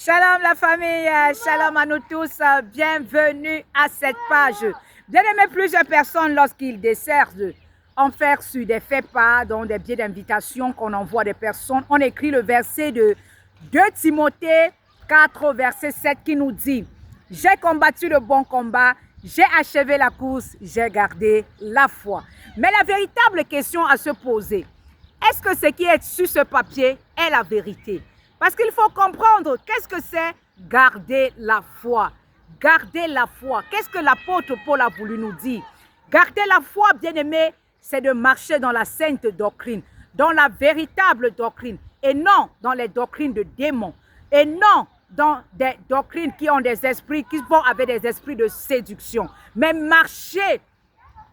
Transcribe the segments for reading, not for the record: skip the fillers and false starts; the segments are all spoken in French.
Shalom la famille, shalom à nous tous, bienvenue à cette page. Bien aimé, plusieurs personnes lorsqu'ils desservent ont fait sur des faits pas, dans des billets d'invitation qu'on envoie des personnes. On écrit le verset de 2 Timothée 4, verset 7 qui nous dit « J'ai combattu le bon combat, j'ai achevé la course, j'ai gardé la foi. » Mais la véritable question à se poser, est-ce que ce qui est sur ce papier est la vérité? Parce qu'il faut comprendre qu'est-ce que c'est garder la foi. Garder la foi. Qu'est-ce que l'apôtre Paul a voulu nous dire? Garder la foi, bien-aimé, c'est de marcher dans la sainte doctrine, dans la véritable doctrine, et non dans les doctrines de démons, et non dans des doctrines qui ont des esprits, qui vont avec des esprits de séduction, mais marcher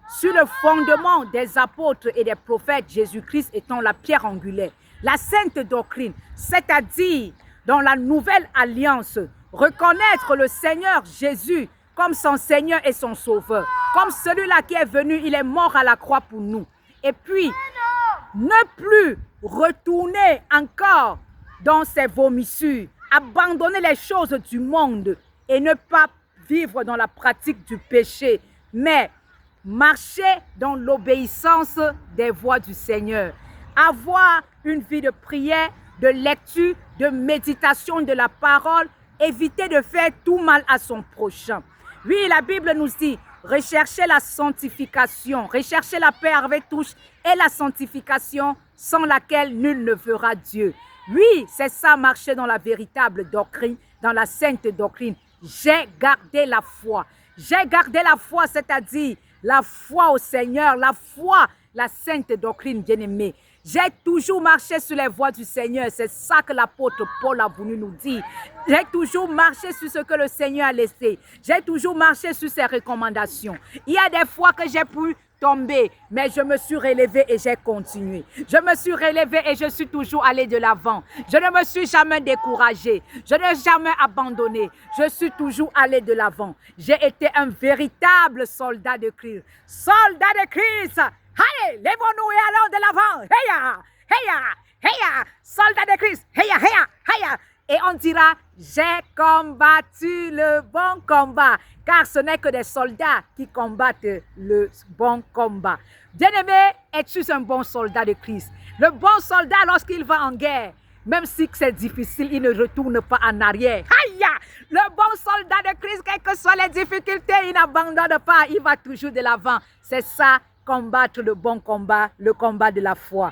sur le fondement des apôtres et des prophètes, Jésus-Christ étant la pierre angulaire. La sainte doctrine, c'est-à-dire dans la nouvelle alliance, reconnaître le Seigneur Jésus comme son Seigneur et son Sauveur, comme celui-là qui est venu, il est mort à la croix pour nous. Et puis, ne plus retourner encore dans ses vomissures, abandonner les choses du monde et ne pas vivre dans la pratique du péché, mais marcher dans l'obéissance des voies du Seigneur. Avoir une vie de prière, de lecture, de méditation de la parole, éviter de faire tout mal à son prochain. Oui, la Bible nous dit, recherchez la sanctification, recherchez la paix avec tous et la sanctification sans laquelle nul ne verra Dieu. Oui, c'est ça, marcher dans la véritable doctrine, dans la sainte doctrine. J'ai gardé la foi. J'ai gardé la foi, c'est-à-dire la foi au Seigneur, la foi, la sainte doctrine bien-aimée. J'ai toujours marché sur les voies du Seigneur. C'est ça que l'apôtre Paul a voulu nous dire. J'ai toujours marché sur ce que le Seigneur a laissé. J'ai toujours marché sur ses recommandations. Il y a des fois que j'ai pu tomber, mais je me suis relevé et j'ai continué. Je me suis relevé et je suis toujours allé de l'avant. Je ne me suis jamais découragé. Je n'ai jamais abandonné. Je suis toujours allé de l'avant. J'ai été un véritable soldat de Christ. Soldat de Christ! Allez, lèvons-nous et allons de l'avant. Heya, heya, heya, soldat de Christ. Heya, heya, heya. Et on dira, j'ai combattu le bon combat. Car ce n'est que des soldats qui combattent le bon combat. Bien-aimé, es-tu un bon soldat de Christ? Le bon soldat, lorsqu'il va en guerre, même si c'est difficile, il ne retourne pas en arrière. Aïe! Le bon soldat de Christ, quelles que soient les difficultés, il n'abandonne pas. Il va toujours de l'avant. C'est ça, combattre le bon combat, le combat de la foi.